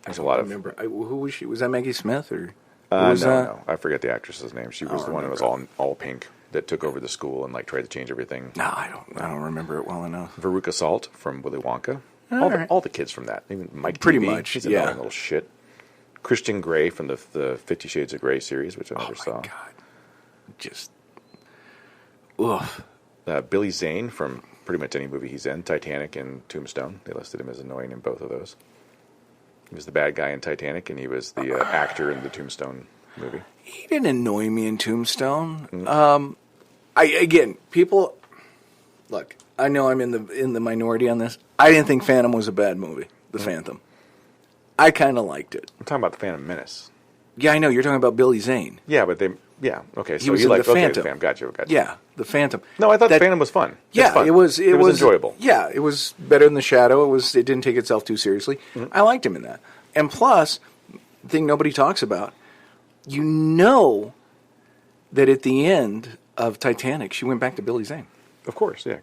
There's a lot of. Remember who was she? Was that Maggie Smith or? No, I forget the actress's name. She was the one that was remember. all pink that took over the school and like tried to change everything. No, I don't remember it well enough. Veruca Salt from Willy Wonka. Right. All the kids from that. Even Mike Pretty TV, much, he's yeah. annoying little shit. Christian Grey from the 50 Shades of Grey series, which I never saw. Oh my God. Just. Ugh. Billy Zane from pretty much any movie he's in. Titanic and Tombstone. They listed him as annoying in both of those. He was the bad guy in Titanic, and he was the actor in the Tombstone movie. He didn't annoy me in Tombstone. Mm. People. Look, I know I'm in the minority on this. I didn't think Phantom was a bad movie. The Phantom. I kind of liked it. I'm talking about the Phantom Menace. Yeah, I know. You're talking about Billy Zane. Yeah, but okay. So He was you in like the Phantom. Okay, Got you. Yeah, the Phantom. No, I thought the Phantom was fun. Yeah, It's fun. it was. It was enjoyable. Yeah, it was better than The Shadow. It didn't take itself too seriously. Mm-hmm. I liked him in that. And plus, the thing nobody talks about, you know that at the end of Titanic, she went back to Billy Zane. Of course, yeah.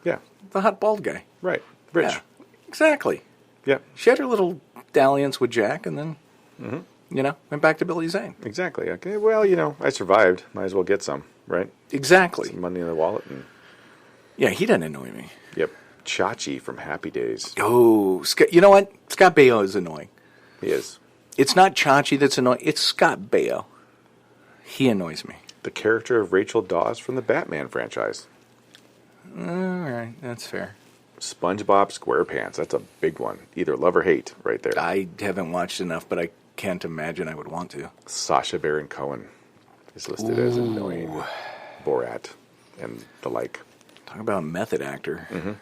Yeah. The hot bald guy. Right. Rich. Yeah, exactly. Yeah. She had her little dalliance with Jack and then, went back to Billy Zane. Exactly. Okay. Well, I survived. Might as well get some, right? Exactly. Some money in the wallet. And Yeah, he doesn't annoy me. yep. Chachi from Happy Days. Oh, you know what? Scott Baio is annoying. He is. It's not Chachi that's annoying. It's Scott Baio. He annoys me. The character of Rachel Dawes from the Batman franchise. All right, that's fair. SpongeBob SquarePants. That's a big one. Either love or hate right there. I haven't watched enough, but I can't imagine I would want to. Sacha Baron Cohen is listed as annoying. Borat and the like. Talk about a method actor. Mm-hmm.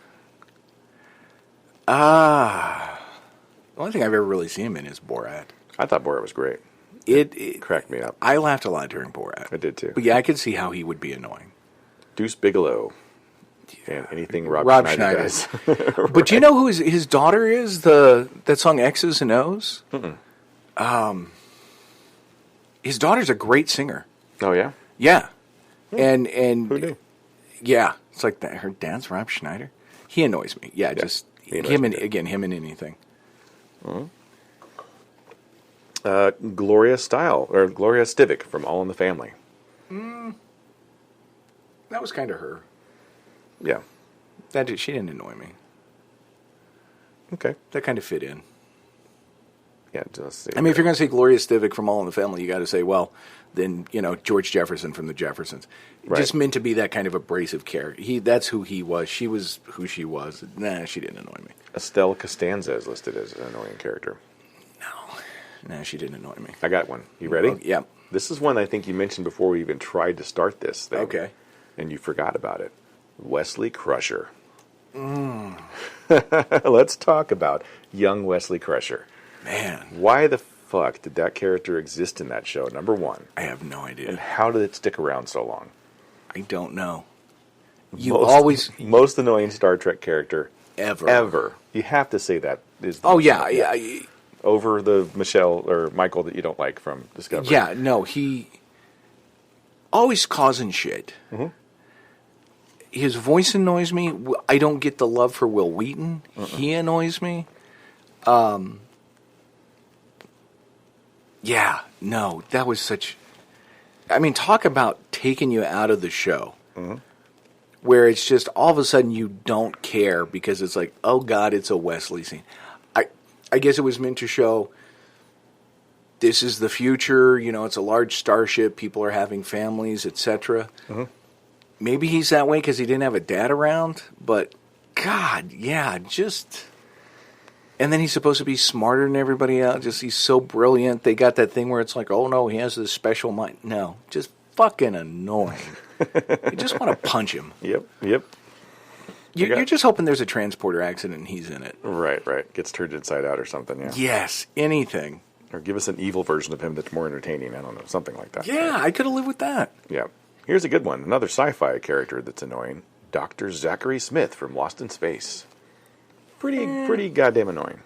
The only thing I've ever really seen him in is Borat. I thought Borat was great. It Cracked me up. I laughed a lot during Borat. I did too. But yeah, I could see how he would be annoying. Deuce Bigelow. And anything Rob Schneider does. Right. But do you know who his daughter is? That song X's and O's? His daughter's a great singer. Oh, yeah? Yeah. And who knew? Yeah. It's like her dad's Rob Schneider. He annoys me. Yeah, just him and anything. Gloria Stivic from All in the Family. That was kind of her. Yeah. She didn't annoy me. Okay. That kind of fit in. Yeah, let's see. I mean, if you're going to say Gloria Stivic from All in the Family, you got to say, well, then, George Jefferson from the Jeffersons. Right. Just meant to be that kind of abrasive character. That's who he was. She was who she was. Nah, she didn't annoy me. Estelle Costanza is listed as an annoying character. No, she didn't annoy me. I got one. You ready? Well, yeah. This is one I think you mentioned before we even tried to start this thing. Okay. And you forgot about it. Wesley Crusher. Let's talk about young Wesley Crusher. Man. Why the fuck did that character exist in that show, number one? I have no idea. And how did it stick around so long? I don't know. Most annoying Star Trek character ever. You have to say that is. Yeah. Over the Michael that you don't like from Discovery. Yeah, no, he always causing shit. Mm-hmm. His voice annoys me. I don't get the love for Will Wheaton. He annoys me. Yeah, no, that was such... I mean, talk about taking you out of the show. Mm-hmm. Where it's just all of a sudden you don't care because it's like, oh God, it's a Wesley scene. I guess it was meant to show this is the future, it's a large starship, people are having families, etc. Mm-hmm. Maybe he's that way because he didn't have a dad around, but God, yeah, just... And then he's supposed to be smarter than everybody else. He's so brilliant. They got that thing where it's like, oh no, he has this special mind. No, just fucking annoying. You just want to punch him. Yep. You're just hoping there's a transporter accident and he's in it. Right. Gets turned inside out or something, yeah. Yes, anything. Or give us an evil version of him that's more entertaining. I don't know, something like that. Yeah, I could have lived with that. Yeah. Here's a good one. Another sci-fi character that's annoying. Dr. Zachary Smith from Lost in Space. Pretty goddamn annoying.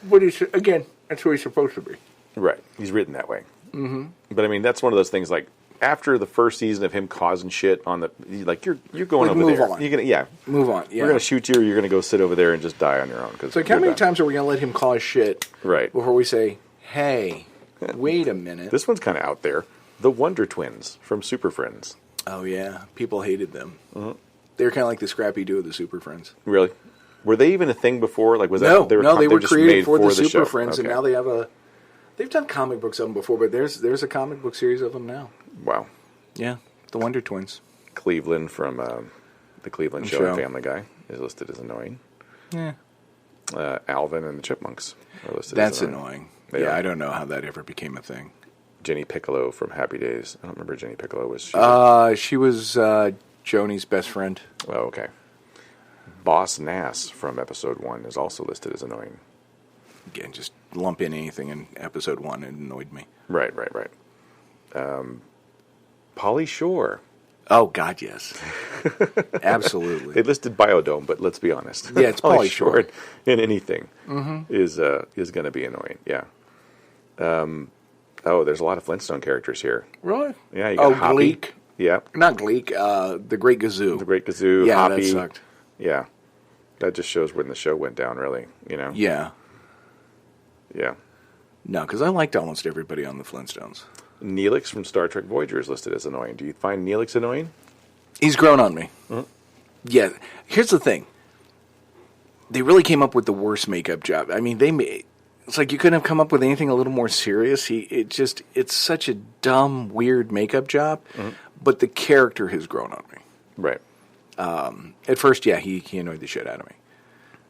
But again, that's who he's supposed to be. Right. He's written that way. Mm-hmm. But I mean, that's one of those things like, after the first season of him causing shit on you're going over move there. On. You're gonna move on. Yeah. We're gonna shoot you, or you're gonna go sit over there and just die on your own. So how many times are we gonna let him cause shit? Right. Before we say, hey, wait a minute. This one's kind of out there. The Wonder Twins from Super Friends. Oh yeah, people hated them. Mm-hmm. They were kind of like the Scrappy Doo of the Super Friends. Really? Were they even a thing before? Like they were created for the Super show. Friends, Okay. And now they've done comic books of them before, but there's a comic book series of them now. Wow. Yeah, the Wonder Twins. Cleveland from the Cleveland Show and Family Guy is listed as annoying. Yeah. Alvin and the Chipmunks are listed That's as annoying. Yeah, I don't know how that ever became a thing. Jenny Piccolo from Happy Days. I don't remember Jenny Piccolo. She was Joni's best friend. Oh, okay. Boss Nass from Episode 1 is also listed as annoying. Again, just lump in anything in Episode 1. It annoyed me. Right. Pauly Shore. Oh, God, yes. Absolutely. They listed Biodome, but let's be honest. Yeah, it's Pauly Shore. In anything is going to be annoying. Yeah. There's a lot of Flintstone characters here. Really? Yeah, you got Hoppy. Gleek. Yeah. Not Gleek, the Great Gazoo. The Great Gazoo, yeah, Hoppy. That sucked. Yeah. That just shows when the show went down, really, Yeah. Yeah. No, because I liked almost everybody on the Flintstones. Neelix from Star Trek Voyager is listed as annoying. Do you find Neelix annoying? He's grown on me. Mm-hmm. Yeah. Here's the thing. They really came up with the worst makeup job. I mean, it's like you couldn't have come up with anything a little more serious. It's such a dumb, weird makeup job, but the character has grown on me. Right. At first, yeah, he annoyed the shit out of me.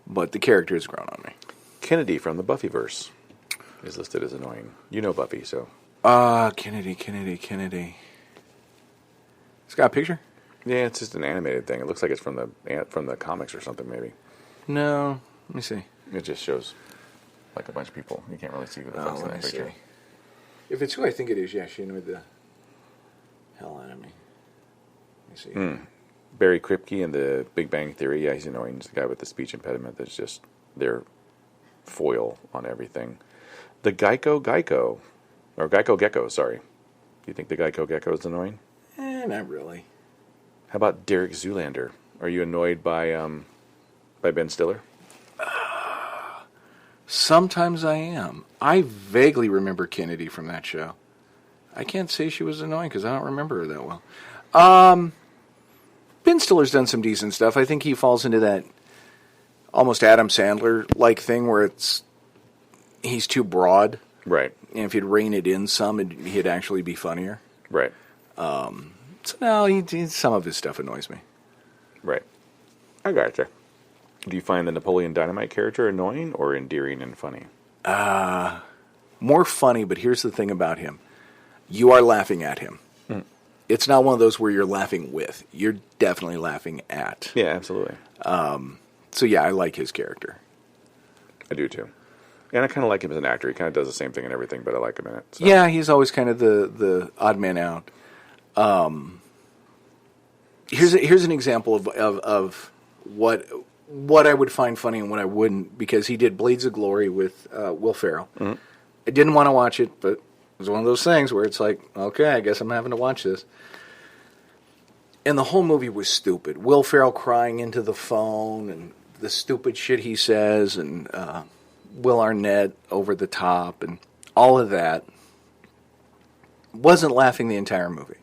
But the character has grown on me. Kennedy from the Buffyverse is listed as annoying. You know Buffy, so... Kennedy. It's got a picture? Yeah, it's just an animated thing. It looks like it's from the comics or something, maybe. No. Let me see. It just shows like a bunch of people. You can't really see who the fuck's in that picture. See. If it's who I think it is, yeah, she annoyed the hell out of me. Let me see. Barry Kripke in The Big Bang Theory. Yeah, he's annoying. He's the guy with the speech impediment that's just their foil on everything. The Gecko, sorry. Do you think the Gecko is annoying? Not really. How about Derek Zoolander? Are you annoyed by Ben Stiller? Sometimes I am. I vaguely remember Kennedy from that show. I can't say she was annoying because I don't remember her that well. Ben Stiller's done some decent stuff. I think he falls into that almost Adam Sandler-like thing where he's too broad. Right. And if you'd rein it in some, he'd actually be funnier. Right. So no, some of his stuff annoys me. Right. I gotcha. Do you find the Napoleon Dynamite character annoying or endearing and funny? More funny, but here's the thing about him. You are laughing at him. It's not one of those where you're laughing with. You're definitely laughing at. Yeah, absolutely. So yeah, I like his character. I do too. And I kind of like him as an actor. He kind of does the same thing and everything, but I like him in it. So. Yeah, he's always kind of the odd man out. Here's an example of what I would find funny and what I wouldn't, because he did Blades of Glory with Will Ferrell. I didn't want to watch it, but it was one of those things where it's like, okay, I guess I'm having to watch this. And the whole movie was stupid. Will Ferrell crying into the phone and the stupid shit he says, and Will Arnett over the top, and all of that. Wasn't laughing the entire movie.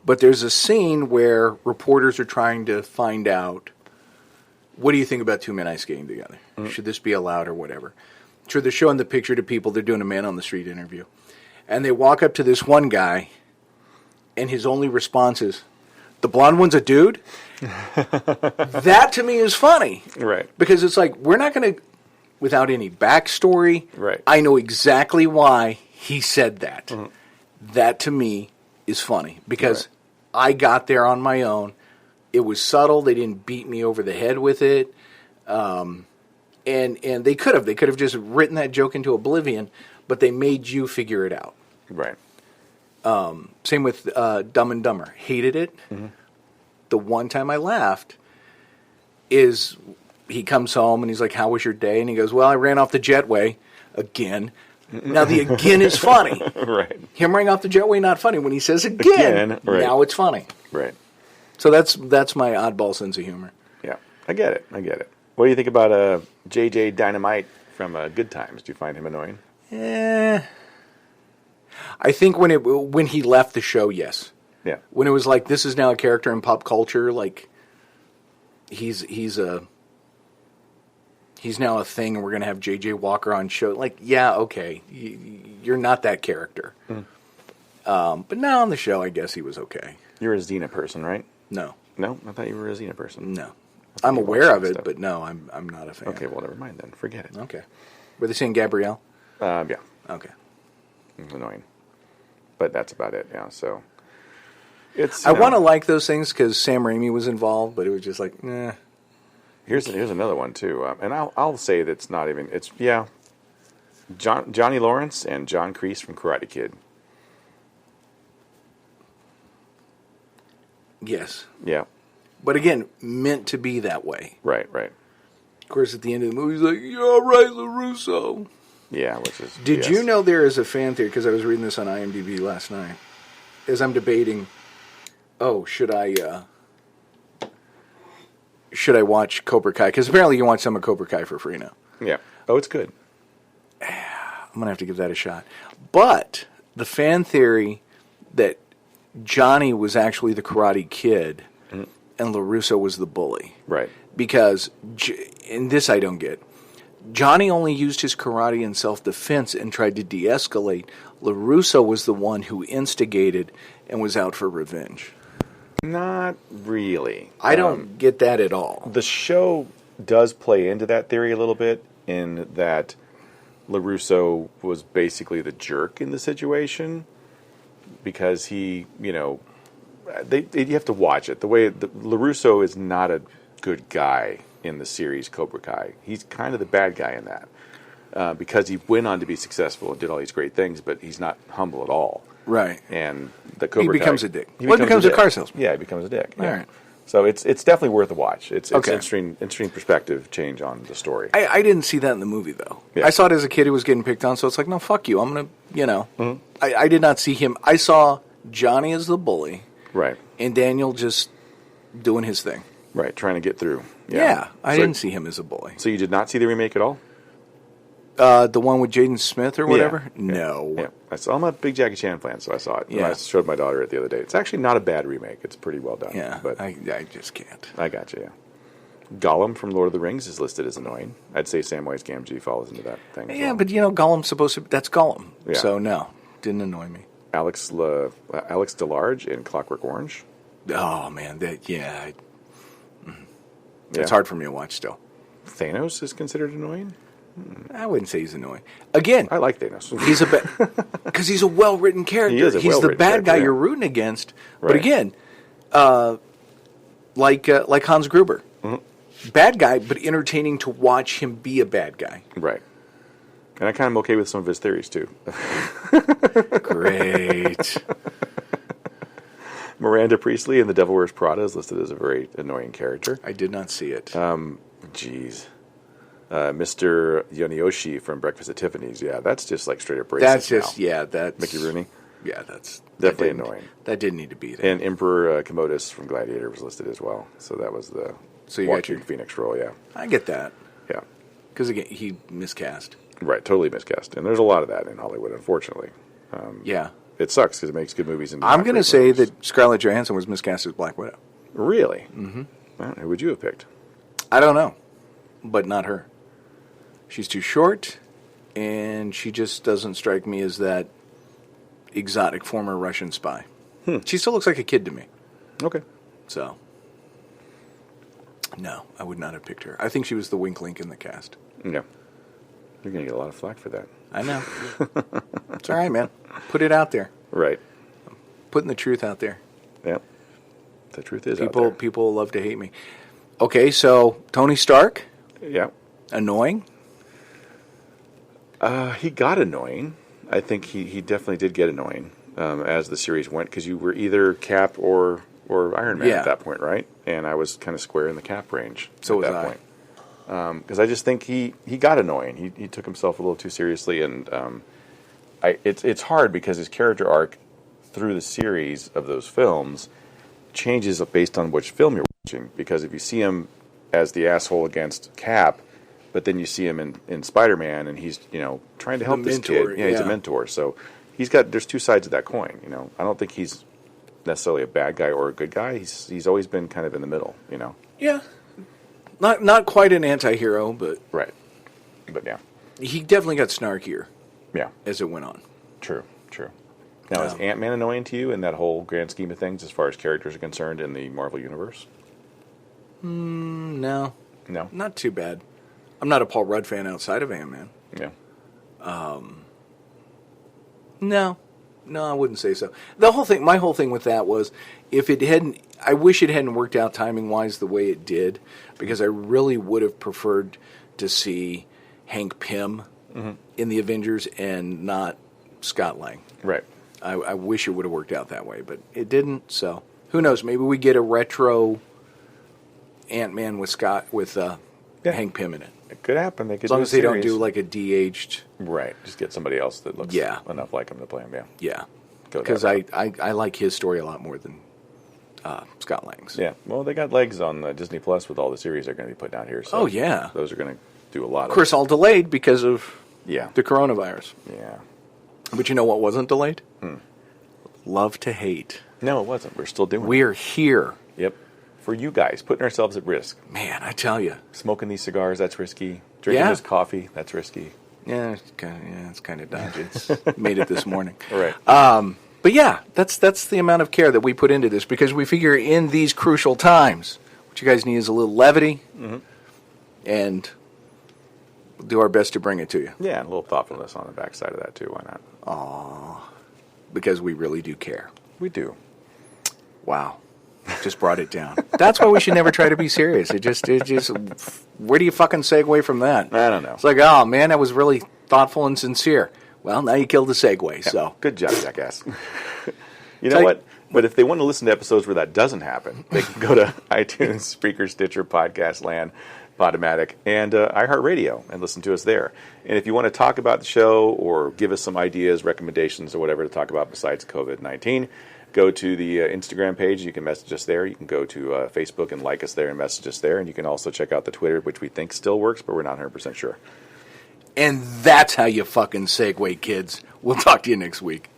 But there's a scene where reporters are trying to find out, what do you think about two men ice skating together? Should this be allowed or whatever? Sure, they're showing the picture to people. They're doing a man on the street interview. And they walk up to this one guy, and his only response is, the blonde one's a dude? That to me is funny. Right. Because it's like, we're not going to, without any backstory, right. I know exactly why he said that. That to me is funny. Because I got there on my own. It was subtle. They didn't beat me over the head with it. And they could have. They could have just written that joke into oblivion, but they made you figure it out. Right. Same with Dumb and Dumber. Hated it. The one time I laughed is he comes home and he's like, how was your day? And he goes, well, I ran off the jetway again. Now the again is funny. Right. Him running off the jetway, not funny. When he says again, right. Now it's funny. Right. So that's my oddball sense of humor. Yeah, I get it. What do you think about J.J. Dynamite from Good Times? Do you find him annoying? I think when he left the show, yes. Yeah. When it was like, this is now a character in pop culture, like he's now a thing, and we're gonna have J.J. Walker on show. Like, yeah, okay, you're not that character. But now on the show, I guess he was okay. You're a Xena person, right? No. No, I thought you were a Xena person. No. I'm aware of it, but no, I'm not a fan. Okay, well, never mind then. Forget it. Okay. Were they saying Gabrielle? Yeah. Okay. It's annoying. But that's about it, yeah, so. I want to like those things because Sam Raimi was involved, but it was just like, nah. Here's another one, too. And I'll say that's not even, Johnny Lawrence and John Kreese from Karate Kid. Yes. Yeah. But again, meant to be that way. Right. Of course, at the end of the movie, he's like, you're right, LaRusso. Yeah, which is... Did you know there is a fan theory, because I was reading this on IMDb last night, as I'm debating, should I watch Cobra Kai? Because apparently you watch some of Cobra Kai for free now. Yeah. Oh, it's good. I'm going to have to give that a shot. But the fan theory that Johnny was actually the Karate Kid and LaRusso was the bully. Right. Because, and this I don't get, Johnny only used his karate in self-defense and tried to de-escalate. LaRusso was the one who instigated and was out for revenge. Not really. I don't get that at all. The show does play into that theory a little bit, in that LaRusso was basically the jerk in the situation, because he, you have to watch it. The way LaRusso is not a good guy in the series Cobra Kai. He's kind of the bad guy in that, because he went on to be successful and did all these great things, but he's not humble at all. Right. And the Cobra He becomes Kai. a dick. He becomes a car salesman. Yeah, he becomes a dick. All Yeah. right. So it's definitely worth a watch. It's Okay. interesting perspective change on the story. I didn't see that in the movie, though. Yeah. I saw it as a kid who was getting picked on, so it's like, no, fuck you. I'm going to, I did not see him. I saw Johnny as the bully Right. and Daniel just doing his thing. Right. Trying to get through. Yeah, I So- didn't see him as a bully. So you did not see the remake at all? The one with Jaden Smith or whatever? Yeah. No. Yeah. I'm a big Jackie Chan fan, so I saw it. And Yeah. I showed my daughter it the other day. It's actually not a bad remake. It's pretty well done. Yeah, But I just can't. I got you, yeah. Gollum from Lord of the Rings is listed as annoying. I'd say Samwise Gamgee falls into that thing. as Yeah, well. but Gollum's supposed to, that's Gollum. Yeah. So no, didn't annoy me. Alex DeLarge in Clockwork Orange. Oh, man, it's Yeah. hard for me to watch still. Thanos is considered annoying. I wouldn't say he's annoying. Again, I like Thanos. he's because he's a well-written character. He is a He's the well-written bad character, guy yeah. you're rooting against. But Right. again, like Hans Gruber, bad guy, but entertaining to watch him be a bad guy. Right. And I kind of am okay with some of his theories too. Great. Miranda Priestley in The Devil Wears Prada is listed as a very annoying character. I did not see it. Jeez. Mr. Yonioshi from Breakfast at Tiffany's. Yeah, that's just like straight up racist. That's just now. that's Mickey Rooney. Yeah, that's Definitely that didn't- annoying. That didn't need to be there. And Emperor Commodus from Gladiator was listed as well. So that was the So you got Joaquin your- Phoenix role, yeah. I get that Yeah. because again, he miscast. Right, totally miscast. And there's a lot of that in Hollywood, unfortunately. Yeah, It sucks because it makes good movies. And I'm not going to great say movies. that Scarlett Johansson was miscast as Black Widow. Really? Mm-hmm. Well, who would you have picked? I don't know, but not her. She's too short, and she just doesn't strike me as that exotic former Russian spy. She still looks like a kid to me. Okay. So, no, I would not have picked her. I think she was the wink link in the cast. Yeah. You're going to get a lot of flack for that. I know. It's all right, man. Put it out there. Right. Putting the truth out there. Yep. The truth is out there. People love to hate me. Okay, so Tony Stark, Yeah. annoying. He got annoying. I think he definitely did get annoying as the series went because you were either Cap or Iron Man Yeah. at that point, right? And I was kind of square in the Cap range So at was that I. point. Because I just think he got annoying. He took himself a little too seriously, and it's hard because his character arc through the series of those films changes based on which film you're watching. Because if you see him as the asshole against Cap, but then you see him in Spider-Man, and he's trying to help this mentor, kid. Yeah, he's a yeah. mentor. So there's two sides of that coin. I don't think he's necessarily a bad guy or a good guy. He's always been kind of in the middle. Yeah. Not quite an anti-hero, but Right. But yeah. he definitely got snarkier Yeah. as it went on. True. Now, is Um, Ant-Man annoying to you in that whole grand scheme of things as far as characters are concerned in the Marvel Universe? No, No? not too bad. I'm not a Paul Rudd fan outside of Ant-Man. Yeah. No, I wouldn't say so. My whole thing with that was, I wish it hadn't worked out timing-wise the way it did, because I really would have preferred to see Hank Pym in the Avengers and not Scott Lang. Right. I wish it would have worked out that way, but it didn't. So who knows? Maybe we get a retro Ant-Man with Hank Pym in it. It could happen. They could As long do as a they don't series. do like a de-aged. Right. Just get somebody else that looks Yeah. enough like him to play him. Yeah. Yeah, Go that because route. I like his story a lot more than Scott Lang's. Yeah. Well, they got legs on Disney Plus with all the series they're going to be putting out here. So Oh, yeah. Those are going to do a lot Of course, all delayed because of Yeah. the coronavirus. Yeah. But you know what wasn't delayed? Love to hate. No, it wasn't. We're still doing it. We're here. Yep. For you guys, putting ourselves at risk. Man, I tell you. Smoking these cigars, that's risky. Drinking Yeah. this coffee, that's risky. Yeah, it's kind of dodgy. It's made it this morning. Right. But yeah, that's the amount of care that we put into this, because we figure in these crucial times, what you guys need is a little levity, and we'll do our best to bring it to you, Yeah, and a little thoughtfulness on the backside of that, too. Why not? because we really do care. We do. Wow. Just brought it down. That's why we should never try to be serious. It just, where do you fucking segue from that? I don't know. It's like, oh man, that was really thoughtful and sincere. Well, now you killed the segue, so. Good job, jackass. You know what? But if they want to listen to episodes where that doesn't happen, they can go to iTunes, Spreaker, Stitcher, Podcast Land, Podomatic, and iHeartRadio and listen to us there. And if you want to talk about the show or give us some ideas, recommendations, or whatever to talk about besides COVID-19, go to the Instagram page. You can message us there. You can go to Facebook and like us there and message us there. And you can also check out the Twitter, which we think still works, but we're not 100% sure. And that's how you fucking segue, kids. We'll talk to you next week.